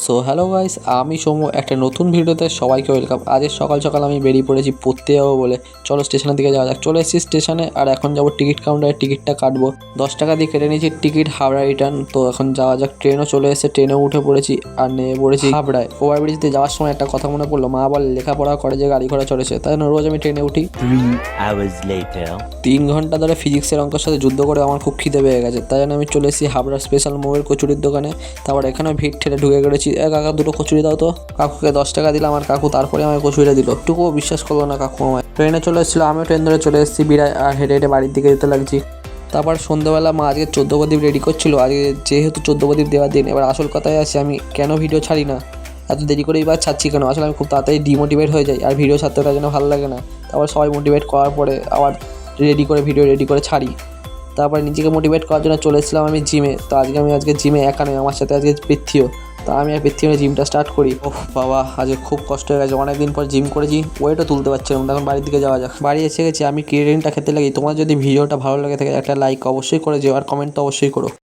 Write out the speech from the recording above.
So hello guys, আমি সৌম্য একটা নতুন ভিডিওতে সবাইকে ওয়েলকাম। আজকে সকাল সকাল আমি বেরিয়ে পড়েছি পড়তে যাবো বলে। চলো স্টেশনের দিকে যাওয়া যাক। চলে এসেছি স্টেশনে, আর এখন যাবো টিকিট কাউন্টারে টিকিটটা কাটবো। 10 টাকা দিয়ে কেটে নিয়েছি টিকিট, হাওড়া রিটার্ন। তো এখন যাওয়া যাক। ট্রেনও চলে এসেছে, ট্রেনেও উঠে পড়েছি আর নেমে পড়েছি হাবড়ায়। ওভারব্রিজ দিয়ে যাওয়ার সময় একটা কথা মনে পড়লো, মা বলে লেখাপড়া করে যে গাড়ি ঘোড়া চড়েছে, তাই জন্য রোজ আমি ট্রেনে উঠি। 3 hours later. 3 ঘন্টা ধরে ফিজিক্সের অঙ্কের সাথে যুদ্ধ করে আমার খুব খিদে পেয়ে গেছে, তাই জন্য আমি চলে এসেছি হাবড়া স্পেশাল মোড়ের কচুরির দোকানে। তারপর এখানেও ভিড় ঠেলে ঢুকে গেছি। কাকা দুটো কচুরি দাও তো। কাকুকে 10 টাকা দিলাম, আর কাকু তারপরে আমায় কচুরিটা দিল। একটুকুও বিশ্বাস করলো না কাকু আমায়। ট্রেনে চলে এসেছিলো, আমিও ট্রেন ধরে চলে এসেছি বিরায়, আর হেঁটে হেঁটে বাড়ির দিকে যেতে লাগছি। তারপর সন্ধ্যাবেলা মা আজকে 14 প্রদীপ রেডি করছিল। আজকে যেহেতু 14 প্রদীপ দেওয়ার দিন, এবার আসল কথায় আসি, আমি কেন ভিডিও ছাড়ি না, এত দেরি করে এবার ছাড়ছি কেন? আসলে আমি খুব তাড়াতাড়ি ডিমোটিভেট হয়ে যাই, আর ভিডিও ছাড়তে তার জন্য ভালো লাগে না। তারপর সবাই মোটিভেট করার পরে আবার ভিডিও রেডি করে ছাড়ি। তারপরে নিজেকে মোটিভেট করার জন্য চলে এসেছিলাম আমি জিমে। তো আজকে জিমে একা নয়, আমার সাথে আজকে পৃথ্বীও। তা আমি আর পৃথ্বী জিমটা স্টার্ট করি। ওহ বাবা, আজকে খুব কষ্ট হয়ে গেছে, অনেকদিন পর জিম করেছি, ওয়েটও তুলতে পারছিলাম না। এখন বাড়ির দিকে যাওয়া যাক। বাড়ি এসে গেছি, আমি ক্রিয়েটিনটা খেতে লাগি। তোমার যদি ভিডিওটা ভালো লাগে থাকে একটা লাইক অবশ্যই করে যেও, আর কমেন্ট তো অবশ্যই করো।